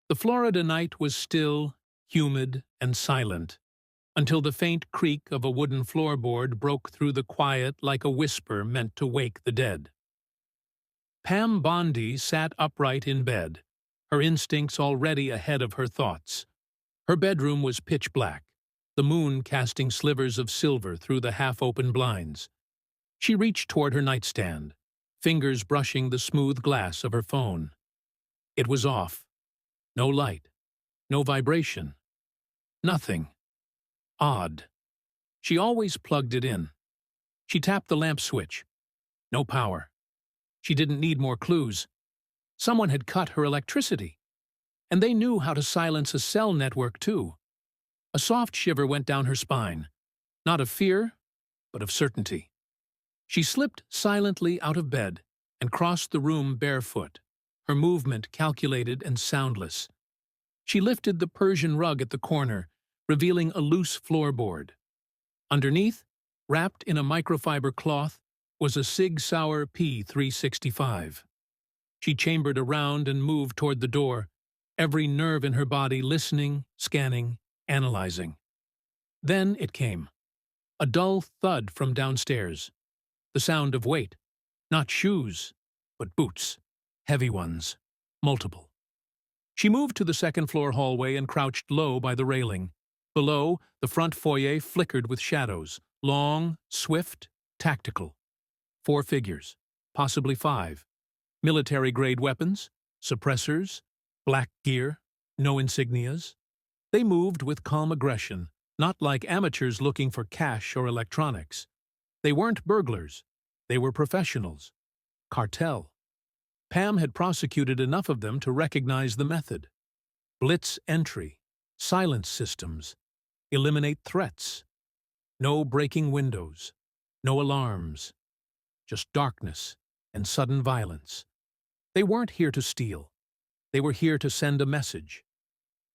The Florida night was still, humid, and silent, until the faint creak of a wooden floorboard broke through the quiet like a whisper meant to wake the dead. Pam Bondi sat upright in bed, her instincts already ahead of her thoughts. Her bedroom was pitch black, the moon casting slivers of silver through the half-open blinds. She reached toward her nightstand, fingers brushing the smooth glass of her phone. It was off. No light. No vibration. Nothing. Odd. She always plugged it in. She tapped the lamp switch. No power. She didn't need more clues. Someone had cut her electricity. And they knew how to silence a cell network, too. A soft shiver went down her spine. Not of fear, but of certainty. She slipped silently out of bed and crossed the room barefoot, her movement calculated and soundless. She lifted the Persian rug at the corner, revealing a loose floorboard. Underneath, wrapped in a microfiber cloth, was a Sig Sauer P365. She chambered around and moved toward the door, every nerve in her body listening, scanning, analyzing. Then it came. A dull thud from downstairs. The sound of weight. Not shoes, but boots. Heavy ones. Multiple. She moved to the second-floor hallway and crouched low by the railing. Below, the front foyer flickered with shadows. Long, swift, tactical. 4 figures. Possibly 5. Military-grade weapons, suppressors, black gear, no insignias. They moved with calm aggression, not like amateurs looking for cash or electronics. They weren't burglars. They were professionals. Cartel. Pam had prosecuted enough of them to recognize the method. Blitz entry, silence systems, eliminate threats. No breaking windows, no alarms. Just darkness and sudden violence. They weren't here to steal. They were here to send a message.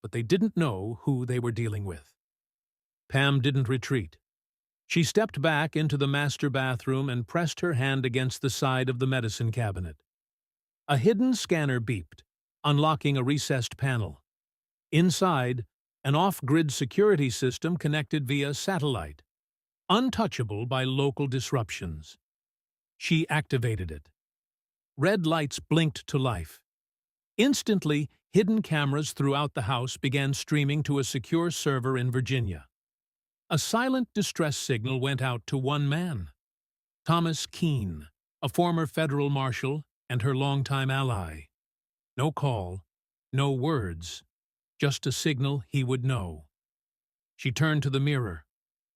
But they didn't know who they were dealing with. Pam didn't retreat. She stepped back into the master bathroom and pressed her hand against the side of the medicine cabinet. A hidden scanner beeped, unlocking a recessed panel. Inside, an off-grid security system connected via satellite, untouchable by local disruptions. She activated it. Red lights blinked to life. Instantly, hidden cameras throughout the house began streaming to a secure server in Virginia. A silent distress signal went out to one man, Thomas Keene, a former federal marshal and her longtime ally. No call, no words, just a signal he would know. She turned to the mirror,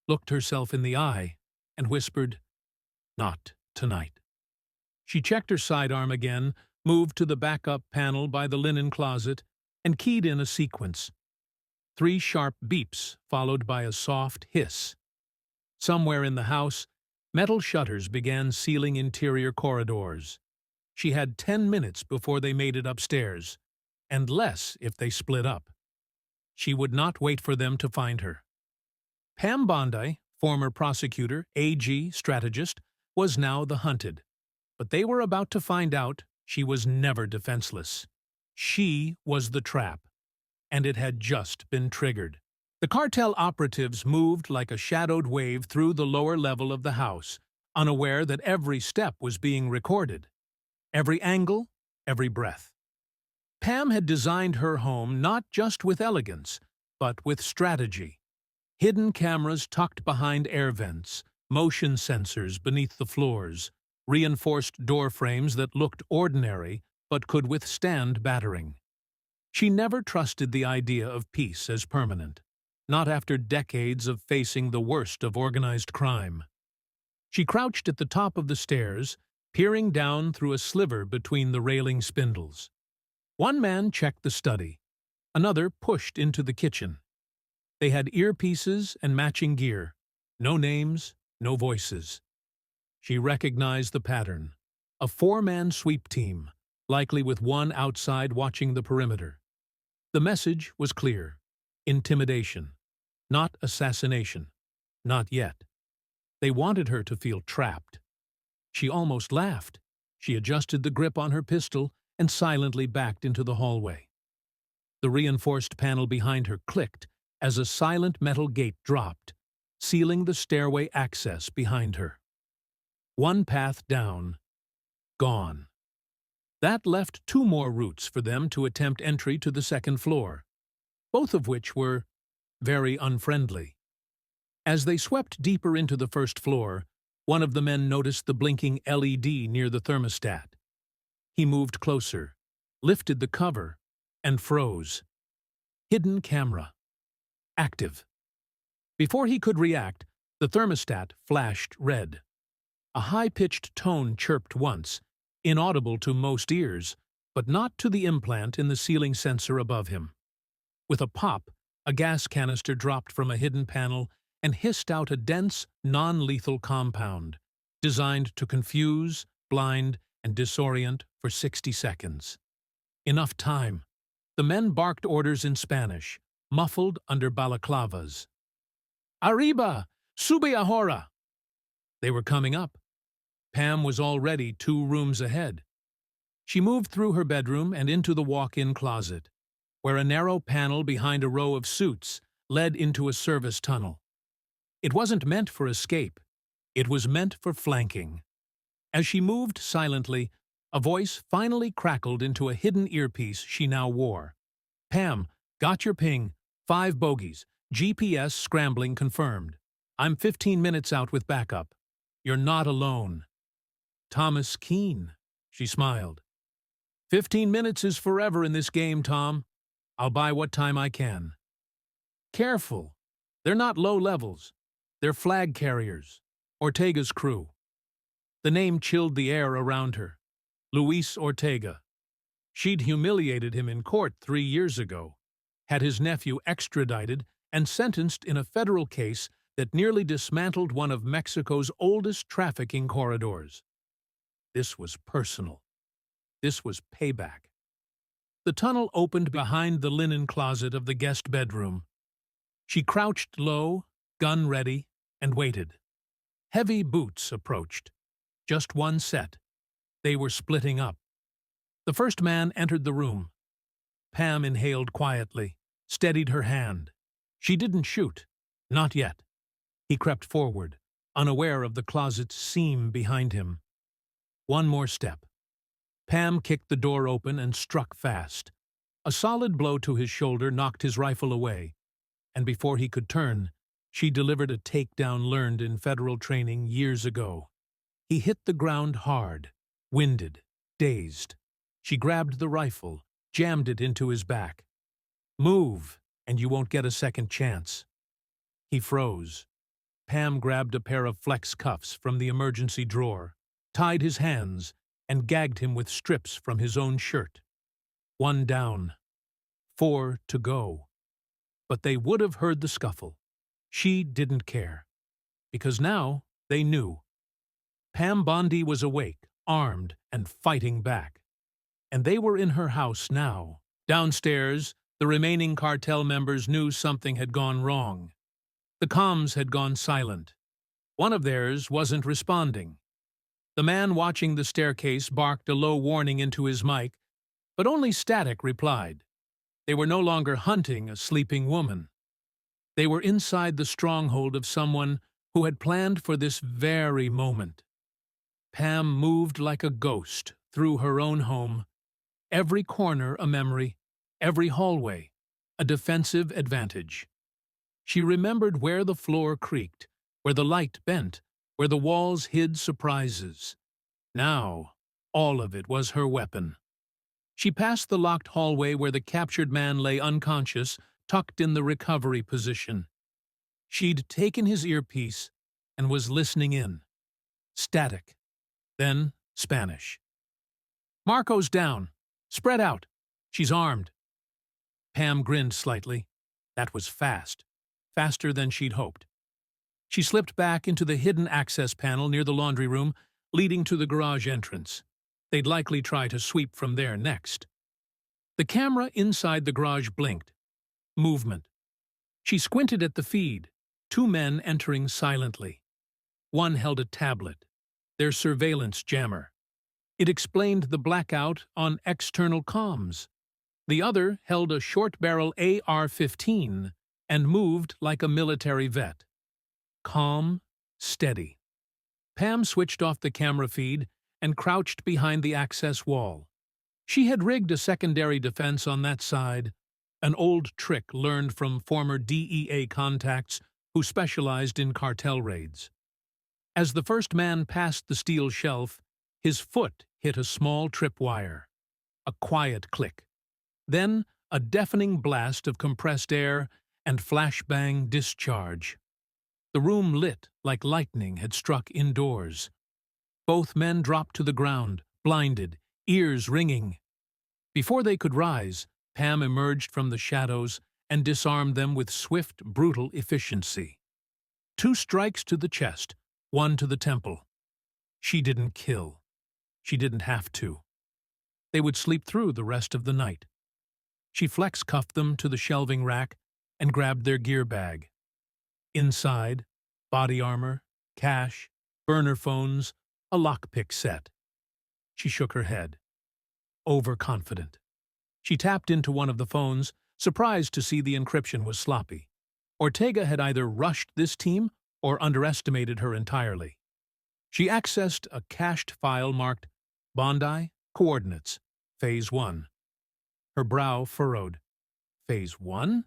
looked herself in the eye, and whispered, "Not tonight." She checked her sidearm again, moved to the backup panel by the linen closet, and keyed in a sequence. 3 sharp beeps, followed by a soft hiss. Somewhere in the house, metal shutters began sealing interior corridors. She had 10 minutes before they made it upstairs, and less if they split up. She would not wait for them to find her. Pam Bondi, former prosecutor, AG, strategist, was now the hunted. But they were about to find out she was never defenseless. She was the trap, and it had just been triggered. The cartel operatives moved like a shadowed wave through the lower level of the house, unaware that every step was being recorded. Every angle, every breath. Pam had designed her home not just with elegance, but with strategy. Hidden cameras tucked behind air vents, motion sensors beneath the floors, reinforced door frames that looked ordinary but could withstand battering. She never trusted the idea of peace as permanent, not after decades of facing the worst of organized crime. She crouched at the top of the stairs, peering down through a sliver between the railing spindles. One man checked the study. Another pushed into the kitchen. They had earpieces and matching gear. No names, no voices. She recognized the pattern. A 4-man sweep team, likely with one outside watching the perimeter. The message was clear. Intimidation. Not assassination. Not yet. They wanted her to feel trapped. She almost laughed. She adjusted the grip on her pistol and silently backed into the hallway. The reinforced panel behind her clicked as a silent metal gate dropped, sealing the stairway access behind her. One path down, gone. That left two more routes for them to attempt entry to the second floor, both of which were very unfriendly. As they swept deeper into the first floor, one of the men noticed the blinking LED near the thermostat. He moved closer, lifted the cover, and froze. Hidden camera. Active. Before he could react, the thermostat flashed red. A high-pitched tone chirped once, inaudible to most ears, but not to the implant in the ceiling sensor above him. With a pop, a gas canister dropped from a hidden panel and hissed out a dense, non-lethal compound, designed to confuse, blind, and disorient for 60 seconds. Enough time. The men barked orders in Spanish, muffled under balaclavas. "Arriba! Sube ahora!" They were coming up. Pam was already 2 rooms ahead. She moved through her bedroom and into the walk-in closet, where a narrow panel behind a row of suits led into a service tunnel. It wasn't meant for escape. It was meant for flanking. As she moved silently, a voice finally crackled into a hidden earpiece she now wore. "Pam, got your ping. 5 bogeys. GPS scrambling confirmed. I'm 15 minutes out with backup. You're not alone." "Thomas Keene," she smiled. 15 minutes is forever in this game, Tom. I'll buy what time I can." "Careful. They're not low levels. They're flag carriers. Ortega's crew." The name chilled the air around her. Luis Ortega. She'd humiliated him in court 3 years ago, had his nephew extradited and sentenced in a federal case that nearly dismantled one of Mexico's oldest trafficking corridors. This was personal. This was payback. The tunnel opened behind the linen closet of the guest bedroom. She crouched low, gun ready, and waited. Heavy boots approached. Just one set. They were splitting up. The first man entered the room. Pam inhaled quietly, steadied her hand. She didn't shoot. Not yet. He crept forward, unaware of the closet's seam behind him. One more step. Pam kicked the door open and struck fast. A solid blow to his shoulder knocked his rifle away, and before he could turn, she delivered a takedown learned in federal training years ago. He hit the ground hard, winded, dazed. She grabbed the rifle, jammed it into his back. "Move, and you won't get a second chance." He froze. Pam grabbed a pair of flex cuffs from the emergency drawer, tied his hands, and gagged him with strips from his own shirt. 1 down. 4 to go. But they would have heard the scuffle. She didn't care. Because now they knew. Pam Bondi was awake, armed, and fighting back. And they were in her house now. Downstairs, the remaining cartel members knew something had gone wrong. The comms had gone silent. One of theirs wasn't responding. The man watching the staircase barked a low warning into his mic, but only static replied. They were no longer hunting a sleeping woman. They were inside the stronghold of someone who had planned for this very moment. Pam moved like a ghost through her own home, every corner a memory, every hallway a defensive advantage. She remembered where the floor creaked, where the light bent, where the walls hid surprises. Now, all of it was her weapon. She passed the locked hallway where the captured man lay unconscious, tucked in the recovery position. She'd taken his earpiece and was listening in. Static. Then Spanish. "Marco's down. Spread out. She's armed." Pam grinned slightly. That was fast. Faster than she'd hoped. She slipped back into the hidden access panel near the laundry room, leading to the garage entrance. They'd likely try to sweep from there next. The camera inside the garage blinked. Movement. She squinted at the feed. 2 men entering silently. One held a tablet, their surveillance jammer. It explained the blackout on external comms. The other held a short-barrel AR-15 and moved like a military vet. Calm, steady. Pam switched off the camera feed and crouched behind the access wall. She had rigged a secondary defense on that side, an old trick learned from former DEA contacts who specialized in cartel raids. As the first man passed the steel shelf, his foot hit a small tripwire. A quiet click. Then a deafening blast of compressed air and flashbang discharge. The room lit like lightning had struck indoors. Both men dropped to the ground, blinded, ears ringing. Before they could rise, Pam emerged from the shadows and disarmed them with swift, brutal efficiency. 2 strikes to the chest, 1 to the temple. She didn't kill. She didn't have to. They would sleep through the rest of the night. She flex-cuffed them to the shelving rack and grabbed their gear bag. Inside, body armor, cash, burner phones, a lockpick set. She shook her head. Overconfident. She tapped into one of the phones, surprised to see the encryption was sloppy. Ortega had either rushed this team or underestimated her entirely. She accessed a cached file marked Bondi, Coordinates, Phase 1. Her brow furrowed. Phase 1?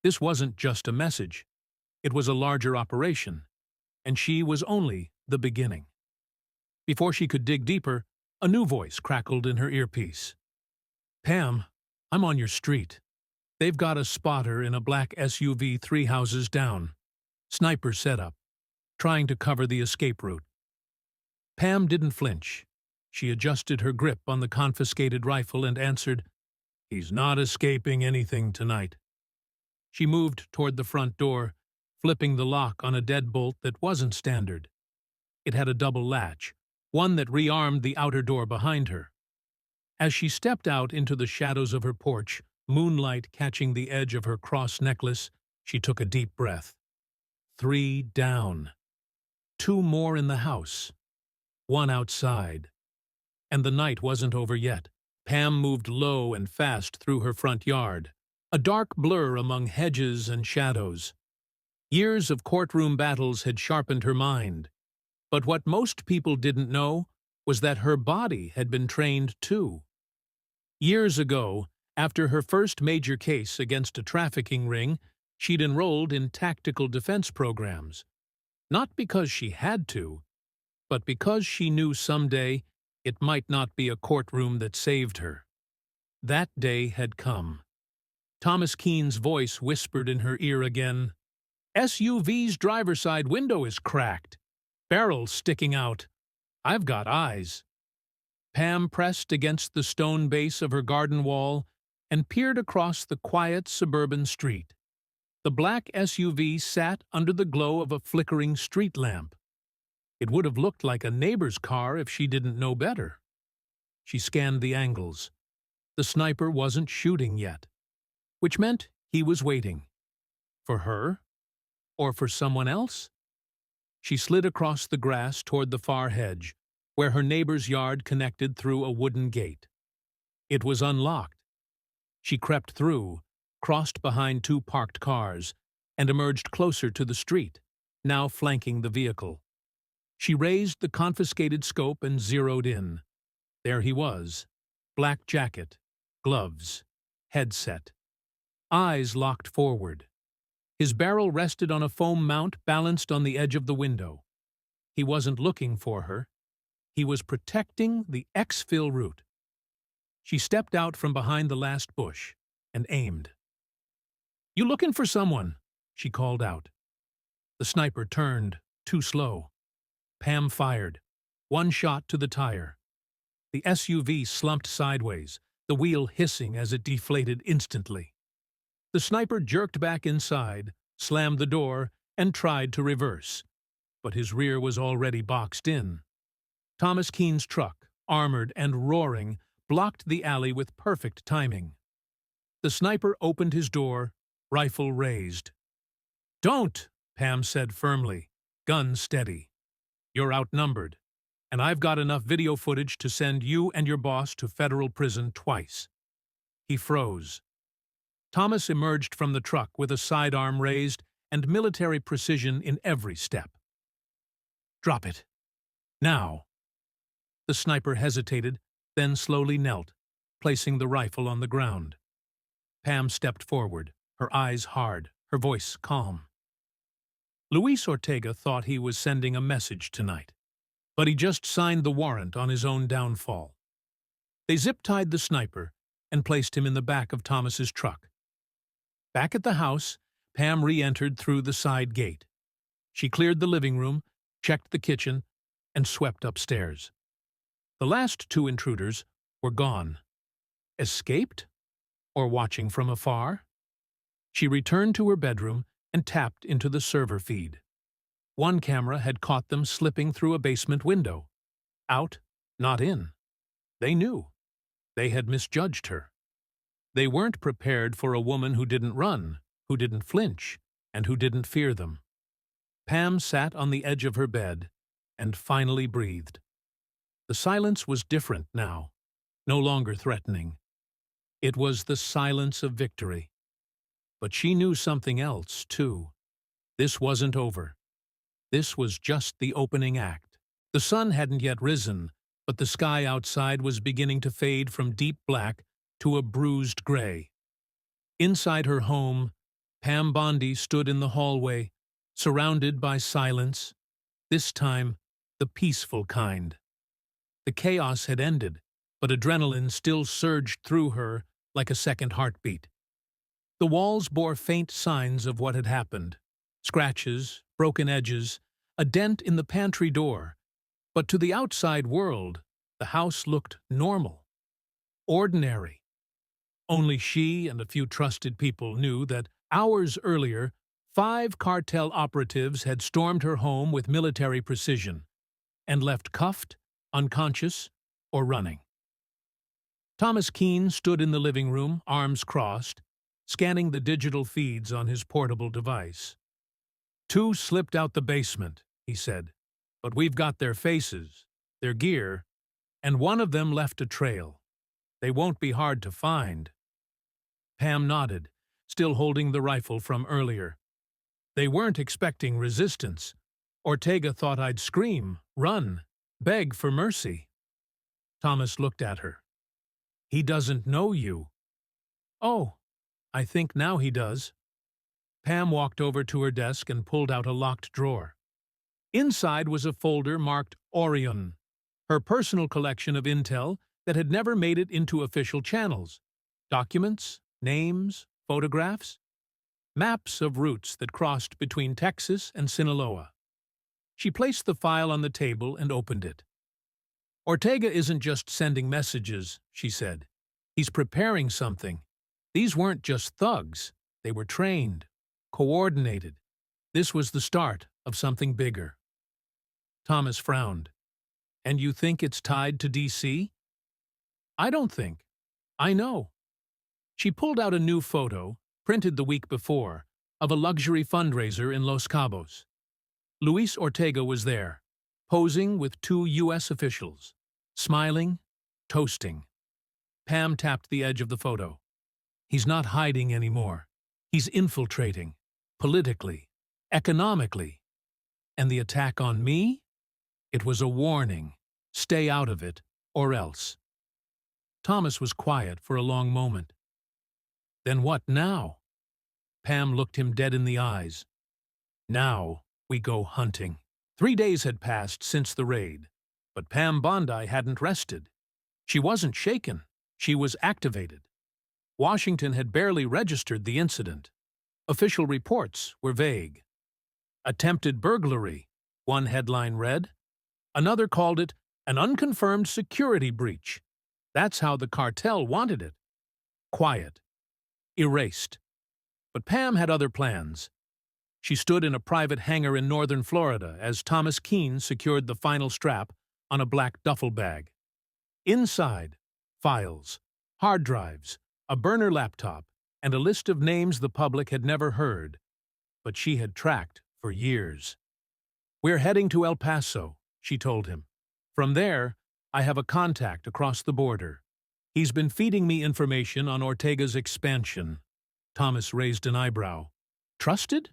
This wasn't just a message. It was a larger operation, and she was only the beginning. Before she could dig deeper, a new voice crackled in her earpiece. Pam, I'm on your street. They've got a spotter in a black SUV 3 houses down. Sniper setup, trying to cover the escape route. Pam didn't flinch. She adjusted her grip on the confiscated rifle and answered, He's not escaping anything tonight. She moved toward the front door, flipping the lock on a deadbolt that wasn't standard. It had a double latch, one that rearmed the outer door behind her. As she stepped out into the shadows of her porch, moonlight catching the edge of her cross necklace, she took a deep breath. 3 down. 2 more in the house. 1 outside. And the night wasn't over yet. Pam moved low and fast through her front yard, a dark blur among hedges and shadows. Years of courtroom battles had sharpened her mind. But what most people didn't know was that her body had been trained too. Years ago, after her first major case against a trafficking ring, she'd enrolled in tactical defense programs. Not because she had to, but because she knew someday it might not be a courtroom that saved her. That day had come. Thomas Keene's voice whispered in her ear again, SUV's driver's side window is cracked. Barrel sticking out. I've got eyes. Pam pressed against the stone base of her garden wall and peered across the quiet suburban street. The black SUV sat under the glow of a flickering street lamp. It would have looked like a neighbor's car if she didn't know better. She scanned the angles. The sniper wasn't shooting yet, which meant he was waiting. For her? Or for someone else? She slid across the grass toward the far hedge, where her neighbor's yard connected through a wooden gate. It was unlocked. She crept through, crossed behind 2 parked cars, and emerged closer to the street, now flanking the vehicle. She raised the confiscated scope and zeroed in. There he was, black jacket, gloves, headset, eyes locked forward. His barrel rested on a foam mount balanced on the edge of the window. He wasn't looking for her. He was protecting the exfil route. She stepped out from behind the last bush and aimed. You looking for someone? She called out. The sniper turned, too slow. Pam fired. 1 shot to the tire. The SUV slumped sideways, the wheel hissing as it deflated instantly. The sniper jerked back inside, slammed the door, and tried to reverse. But his rear was already boxed in. Thomas Keene's truck, armored and roaring, blocked the alley with perfect timing. The sniper opened his door, rifle raised. Don't, Pam said firmly, gun steady. You're outnumbered, and I've got enough video footage to send you and your boss to federal prison twice. He froze. Thomas emerged from the truck with a sidearm raised and military precision in every step. "Drop it. Now." The sniper hesitated, then slowly knelt, placing the rifle on the ground. Pam stepped forward, her eyes hard, her voice calm. Luis Ortega thought he was sending a message tonight, but he just signed the warrant on his own downfall. They zip-tied the sniper and placed him in the back of Thomas's truck. Back at the house, Pam re-entered through the side gate. She cleared the living room, checked the kitchen, and swept upstairs. The last two intruders were gone. Escaped? Or watching from afar? She returned to her bedroom and tapped into the server feed. One camera had caught them slipping through a basement window. Out, not in. They knew. They had misjudged her. They weren't prepared for a woman who didn't run, who didn't flinch, and who didn't fear them. Pam sat on the edge of her bed and finally breathed. The silence was different now, no longer threatening. It was the silence of victory. But she knew something else, too. This wasn't over. This was just the opening act. The sun hadn't yet risen, but the sky outside was beginning to fade from deep black to a bruised gray. Inside her home, Pam Bondi stood in the hallway, surrounded by silence, this time the peaceful kind. The chaos had ended, but adrenaline still surged through her like a second heartbeat. The walls bore faint signs of what had happened: scratches, broken edges, a dent in the pantry door. But to the outside world, the house looked normal, ordinary. Only she and a few trusted people knew that hours earlier, 5 cartel operatives had stormed her home with military precision and left cuffed, unconscious, or running. Thomas Keene stood in the living room, arms crossed, scanning the digital feeds on his portable device. "2 slipped out the basement," he said, "but we've got their faces, their gear, and one of them left a trail. They won't be hard to find." Pam nodded, still holding the rifle from earlier. "They weren't expecting resistance. Ortega thought I'd scream, run, beg for mercy." Thomas looked at her. "He doesn't know you." "Oh, I think now he does." Pam walked over to her desk and pulled out a locked drawer. Inside was a folder marked Orion, her personal collection of intel that had never made it into official channels. Documents, names, photographs, maps of routes that crossed between Texas and Sinaloa. She placed the file on the table and opened it. "Ortega isn't just sending messages," she said. "He's preparing something. These weren't just thugs. They were trained, coordinated. This was the start of something bigger." Thomas frowned. "And you think it's tied to D.C.? "I don't think. I know." She pulled out a new photo, printed the week before, of a luxury fundraiser in Los Cabos. Luis Ortega was there, posing with 2 U.S. officials, smiling, toasting. Pam tapped the edge of the photo. "He's not hiding anymore. He's infiltrating, politically, economically. And the attack on me? It was a warning. Stay out of it, or else." Thomas was quiet for a long moment. "Then what now?" Pam looked him dead in the eyes. "Now we go hunting." 3 days had passed since the raid, but Pam Bondi hadn't rested. She wasn't shaken. She was activated. Washington had barely registered the incident. Official reports were vague. "Attempted burglary," one headline read. Another called it an unconfirmed security breach. That's how the cartel wanted it. Quiet. Erased. But Pam had other plans. She stood in a private hangar in northern Florida as Thomas Keene secured the final strap on a black duffel bag. Inside, files, hard drives, a burner laptop, and a list of names the public had never heard, but she had tracked for years. "We're heading to El Paso," she told him. "From there, I have a contact across the border. He's been feeding me information on Ortega's expansion. Thomas raised an eyebrow. Trusted?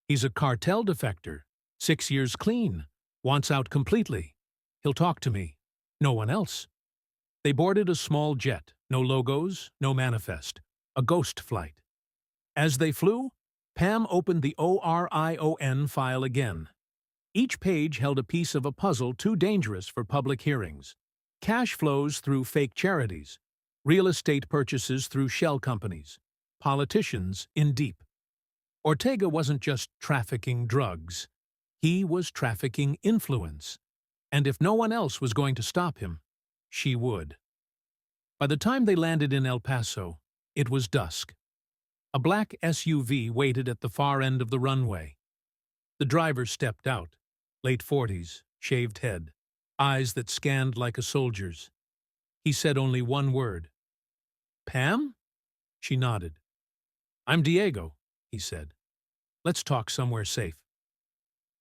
He's a cartel defector. 6 years clean. Wants out completely. He'll talk to me. No one else. They boarded a small jet. No logos, no manifest. A ghost flight. As they flew, Pam opened the ORION file again. Each page held a piece of a puzzle too dangerous for public hearings. Cash flows through fake charities. Real estate purchases through shell companies. Politicians in deep. Ortega wasn't just trafficking drugs. He was trafficking influence. And if no one else was going to stop him, she would. By the time they landed in El Paso, it was dusk. A black SUV waited at the far end of the runway. The driver stepped out, late 40s, shaved head, eyes that scanned like a soldier's. He said only one word. "Pam?" She nodded. "I'm Diego," he said. "Let's talk somewhere safe."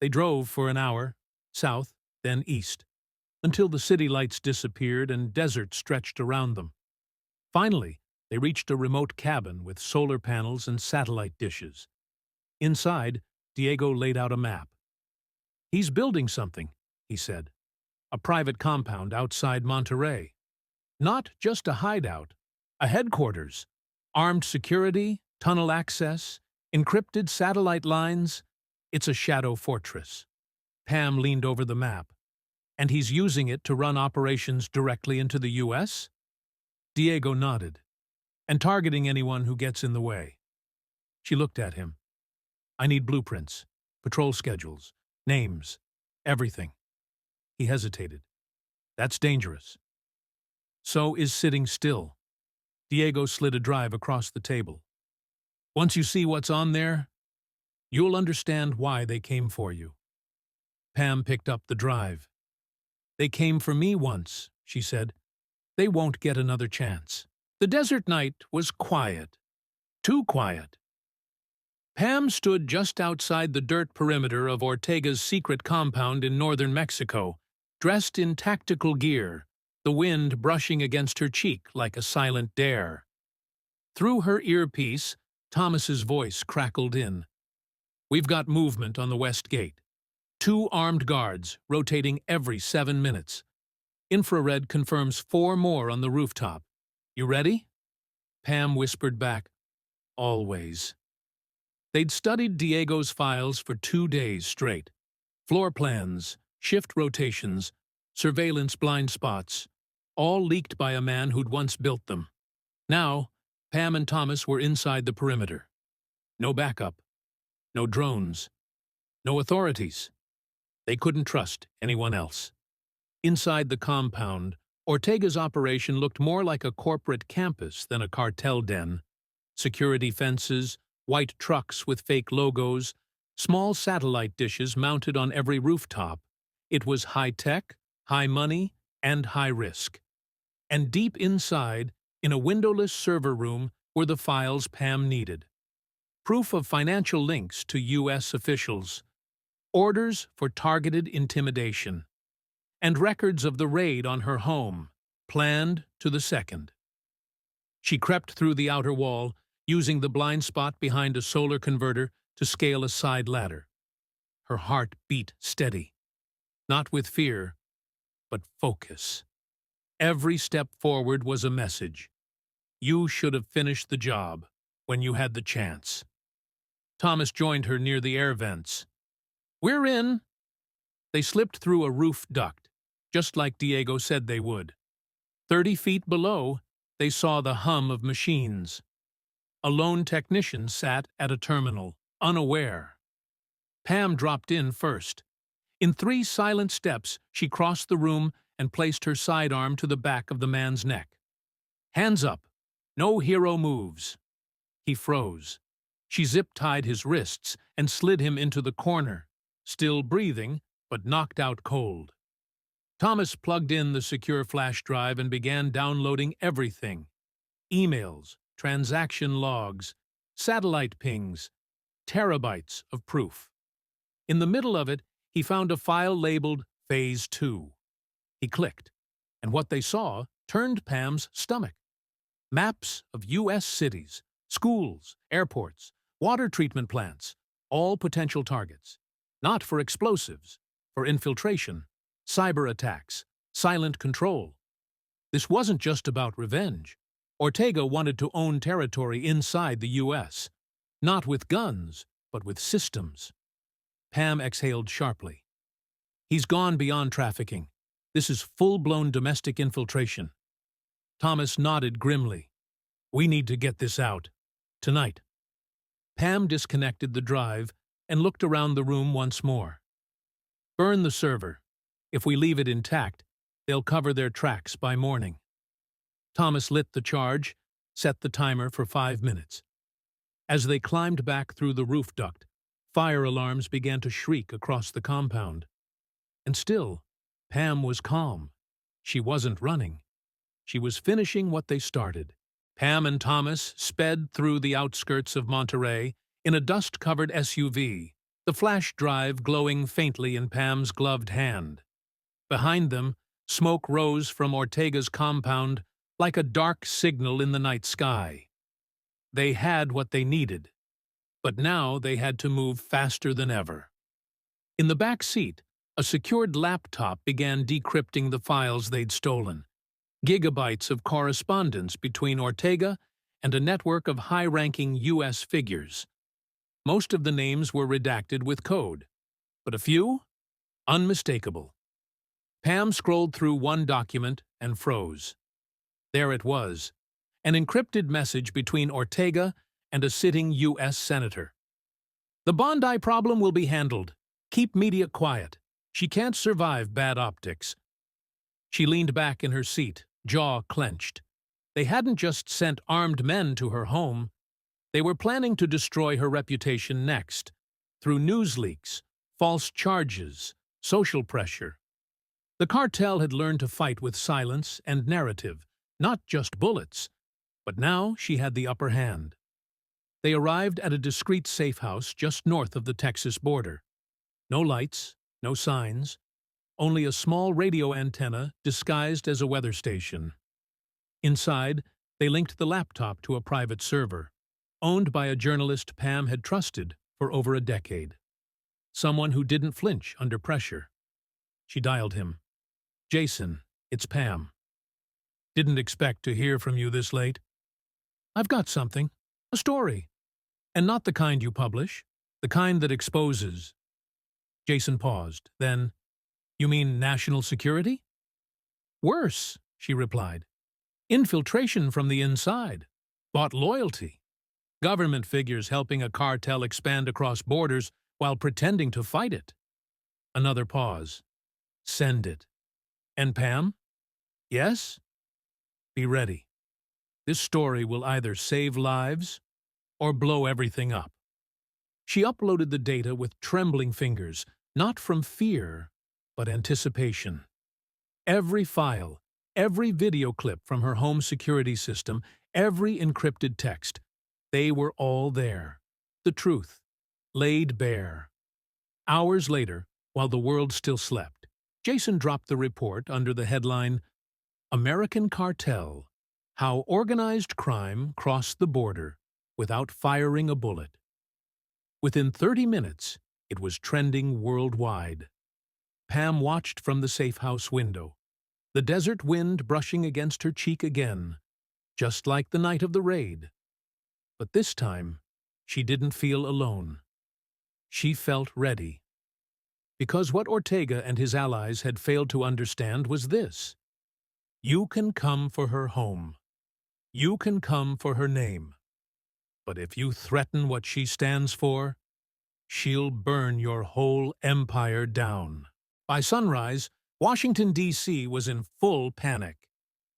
They drove for an hour, south, then east, until the city lights disappeared and desert stretched around them. Finally, they reached a remote cabin with solar panels and satellite dishes. Inside, Diego laid out a map. "He's building something," he said. "A private compound outside Monterrey. Not just a hideout, a headquarters. Armed security, tunnel access, encrypted satellite lines. It's a shadow fortress." Pam leaned over the map. "And he's using it to run operations directly into the U.S.? Diego nodded. "And targeting anyone who gets in the way." She looked at him. "I need blueprints, patrol schedules, names, everything." He hesitated. "That's dangerous." "So is sitting still." Diego slid a drive across the table. "Once you see what's on there, you'll understand why they came for you." Pam picked up the drive. "They came for me once," she said. "They won't get another chance." The desert night was quiet. Too quiet. Pam stood just outside the dirt perimeter of Ortega's secret compound in northern Mexico, dressed in tactical gear, the wind brushing against her cheek like a silent dare. Through her earpiece, Thomas's voice crackled in. "We've got movement on the west gate. 2 armed guards, rotating every 7 minutes. Infrared confirms 4 more on the rooftop. You ready?" Pam whispered back, "Always." They'd studied Diego's files for 2 days straight. Floor plans, shift rotations, surveillance blind spots, all leaked by a man who'd once built them. Now, Pam and Thomas were inside the perimeter. No backup. No drones. No authorities. They couldn't trust anyone else. Inside the compound, Ortega's operation looked more like a corporate campus than a cartel den. Security fences, white trucks with fake logos, small satellite dishes mounted on every rooftop. It was high-tech, high money, and high risk. And deep inside, in a windowless server room, were the files Pam needed. Proof of financial links to U.S. officials. Orders for targeted intimidation. And records of the raid on her home, planned to the second. She crept through the outer wall, using the blind spot behind a solar converter to scale a side ladder. Her heart beat steady. Not with fear, but focus. Every step forward was a message. You should have finished the job when you had the chance. Thomas joined her near the air vents. "We're in." They slipped through a roof duct, just like Diego said they would. 30 feet below, they saw the hum of machines. A lone technician sat at a terminal, unaware. Pam dropped in first. In 3 silent steps, she crossed the room and placed her sidearm to the back of the man's neck. "Hands up. No hero moves." He froze. She zip-tied his wrists and slid him into the corner, still breathing, but knocked out cold. Thomas plugged in the secure flash drive and began downloading everything. Emails, transaction logs, satellite pings, terabytes of proof. In the middle of it, he found a file labeled Phase 2. He clicked, and what they saw turned Pam's stomach. Maps of U.S. cities, schools, airports, water treatment plants, all potential targets. Not for explosives, for infiltration, cyber attacks, silent control. This wasn't just about revenge. Ortega wanted to own territory inside the U.S., not with guns, but with systems. Pam exhaled sharply. He's gone beyond trafficking. This is full-blown domestic infiltration. Thomas nodded grimly. We need to get this out. Tonight. Pam disconnected the drive and looked around the room once more. Burn the server. If we leave it intact, they'll cover their tracks by morning. Thomas lit the charge, set the timer for 5 minutes. As they climbed back through the roof duct, fire alarms began to shriek across the compound. And still, Pam was calm. She wasn't running. She was finishing what they started. Pam and Thomas sped through the outskirts of Monterey in a dust-covered SUV, the flash drive glowing faintly in Pam's gloved hand. Behind them, smoke rose from Ortega's compound like a dark signal in the night sky. They had what they needed, but now they had to move faster than ever. In the back seat, a secured laptop began decrypting the files they'd stolen. Gigabytes of correspondence between Ortega and a network of high-ranking U.S. figures. Most of the names were redacted with code, but a few? Unmistakable. Pam scrolled through one document and froze. There it was, an encrypted message between Ortega and a sitting U.S. senator. The Bondi problem will be handled. Keep media quiet. She can't survive bad optics. She leaned back in her seat, jaw clenched. They hadn't just sent armed men to her home. They were planning to destroy her reputation next, through news leaks, false charges, social pressure. The cartel had learned to fight with silence and narrative, not just bullets. But now she had the upper hand. They arrived at a discreet safe house just north of the Texas border. No lights, no signs, only a small radio antenna disguised as a weather station. Inside, they linked the laptop to a private server, owned by a journalist Pam had trusted for over a decade. Someone who didn't flinch under pressure. She dialed him. Jason, it's Pam. Didn't expect to hear from you this late. I've got something. A story. And not the kind you publish. The kind that exposes. Jason paused. Then, you mean national security? Worse, she replied. Infiltration from the inside. Bought loyalty. Government figures helping a cartel expand across borders while pretending to fight it. Another pause. Send it. And Pam? Yes? Be ready. This story will either save lives or blow everything up. She uploaded the data with trembling fingers, not from fear, but anticipation. Every file, every video clip from her home security system, every encrypted text, they were all there. The truth, laid bare. Hours later, while the world still slept, Jason dropped the report under the headline, American Cartel, How Organized Crime Crossed the Border Without Firing a Bullet. Within 30 minutes, it was trending worldwide. Pam watched from the safe house window, the desert wind brushing against her cheek again, just like the night of the raid. But this time, she didn't feel alone. She felt ready. Because what Ortega and his allies had failed to understand was this. You can come for her home. You can come for her name. But if you threaten what she stands for, she'll burn your whole empire down. By sunrise, Washington, D.C. was in full panic.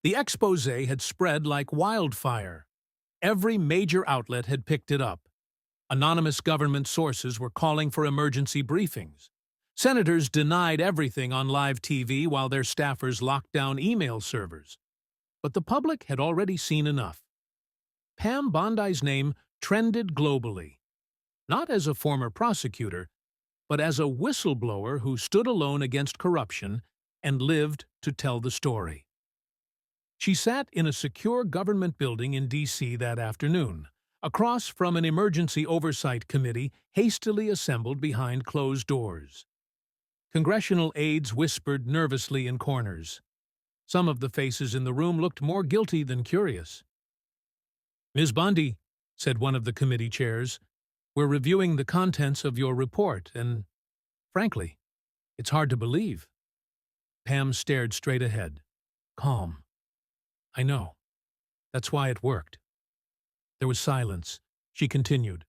The exposé had spread like wildfire. Every major outlet had picked it up. Anonymous government sources were calling for emergency briefings. Senators denied everything on live TV while their staffers locked down email servers. But the public had already seen enough. Pam Bondi's name trended globally, not as a former prosecutor, but as a whistleblower who stood alone against corruption and lived to tell the story. She sat in a secure government building in D.C. that afternoon, across from an emergency oversight committee hastily assembled behind closed doors. Congressional aides whispered nervously in corners. Some of the faces in the room looked more guilty than curious. "Ms. Bondi," said one of the committee chairs, "we're reviewing the contents of your report, and, frankly, it's hard to believe." Pam stared straight ahead. Calm. "I know. That's why it worked." There was silence. She continued.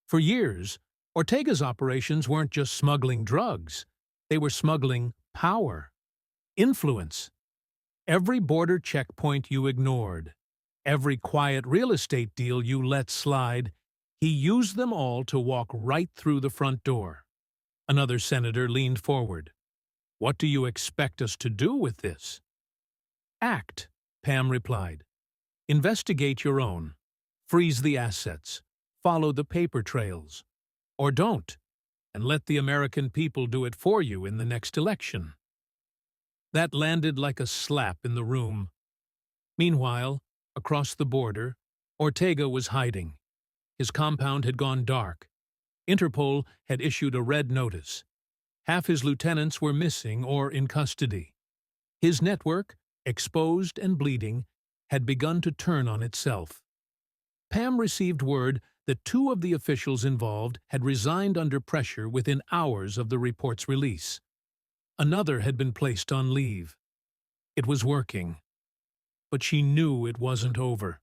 "For years, Ortega's operations weren't just smuggling drugs. They were smuggling power, influence. Every border checkpoint you ignored, every quiet real estate deal you let slide, he used them all to walk right through the front door." Another senator leaned forward. "What do you expect us to do with this?" "Act," Pam replied. "Investigate your own. Freeze the assets. Follow the paper trails. Or don't, and let the American people do it for you in the next election." That landed like a slap in the room. Meanwhile, across the border, Ortega was hiding. His compound had gone dark. Interpol had issued a red notice. Half his lieutenants were missing or in custody. His network, exposed and bleeding, had begun to turn on itself. Pam received word that 2 of the officials involved had resigned under pressure within hours of the report's release. Another had been placed on leave. It was working. But she knew it wasn't over.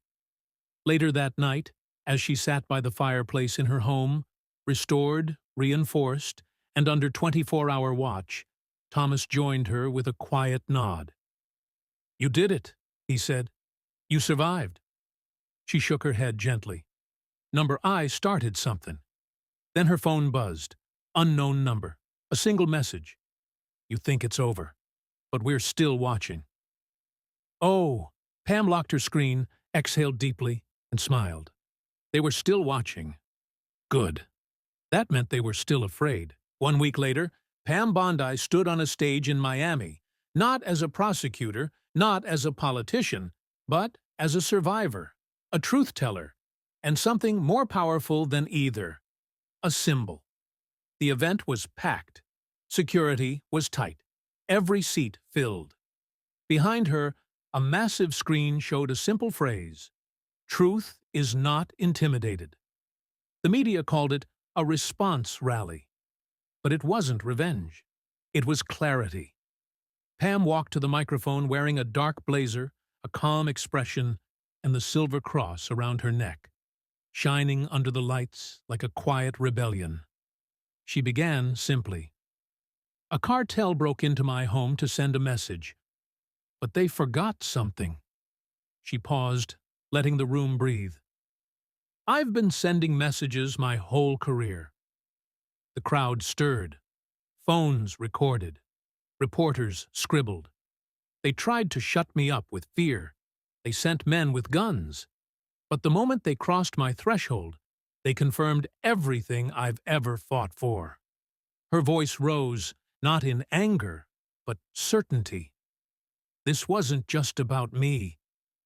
Later that night, as she sat by the fireplace in her home, restored, reinforced, and under 24-hour watch, Thomas joined her with a quiet nod. "You did it," he said. "You survived." She shook her head gently. Number I started something. Then her phone buzzed. Unknown number. A single message. "You think it's over, but we're still watching." "Oh," Pam locked her screen, exhaled deeply, and smiled. They were still watching. Good. That meant they were still afraid. 1 week later, Pam Bondi stood on a stage in Miami, not as a prosecutor, not as a politician, but as a survivor, a truth-teller, and something more powerful than either, a symbol. The event was packed. Security was tight. Every seat filled. Behind her, a massive screen showed a simple phrase: "Truth is not intimidated." The media called it a response rally. But it wasn't revenge. It was clarity. Pam walked to the microphone wearing a dark blazer, a calm expression, and the silver cross around her neck, shining under the lights like a quiet rebellion. She began simply. "A cartel broke into my home to send a message, but they forgot something." She paused, letting the room breathe. "I've been sending messages my whole career." The crowd stirred. Phones recorded. Reporters scribbled. They tried to shut me up with fear. They sent men with guns. But the moment they crossed my threshold, they confirmed everything I've ever fought for. Her voice rose, not in anger, but certainty. "This wasn't just about me.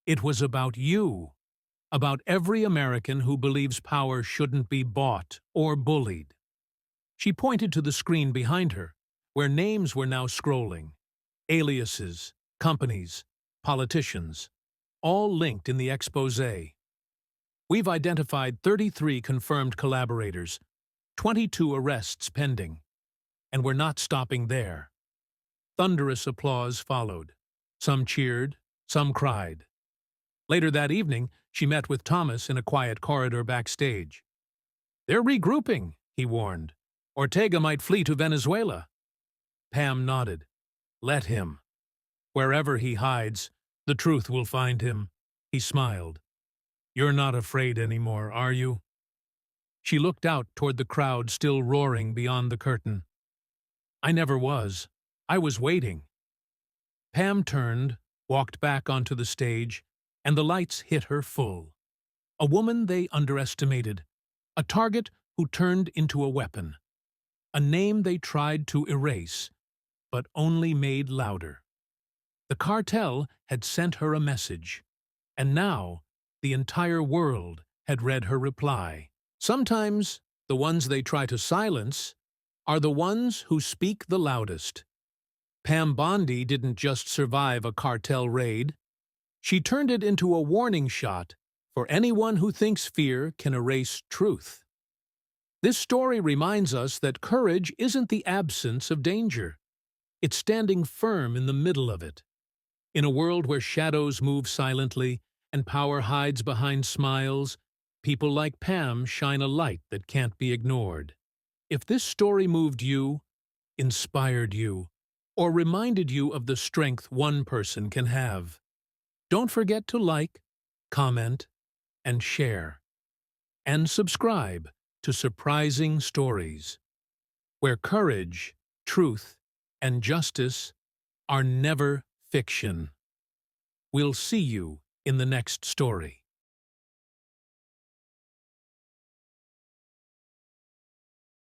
It was about you. About every American who believes power shouldn't be bought or bullied." She pointed to the screen behind her, where names were now scrolling. Aliases, companies, politicians, all linked in the exposé. "We've identified 33 confirmed collaborators, 22 arrests pending. And we're not stopping there." Thunderous applause followed. Some cheered, some cried. Later that evening, she met with Thomas in a quiet corridor backstage. "They're regrouping," he warned. "Ortega might flee to Venezuela." Pam nodded. "Let him. Wherever he hides, the truth will find him." He smiled. "You're not afraid anymore, are you?" She looked out toward the crowd still roaring beyond the curtain. "I never was. I was waiting." Pam turned, walked back onto the stage, and the lights hit her full. A woman they underestimated. A target who turned into a weapon. A name they tried to erase, but only made louder. The cartel had sent her a message, and now the entire world had read her reply. Sometimes the ones they try to silence are the ones who speak the loudest. Pam Bondi didn't just survive a cartel raid. She turned it into a warning shot for anyone who thinks fear can erase truth. This story reminds us that courage isn't the absence of danger. It's standing firm in the middle of it. In a world where shadows move silently and power hides behind smiles, people like Pam shine a light that can't be ignored. If this story moved you, inspired you, or reminded you of the strength one person can have, don't forget to like, comment, and share. And subscribe to Surprising Stories, where courage, truth, and justice are never fiction. We'll see you in the next story.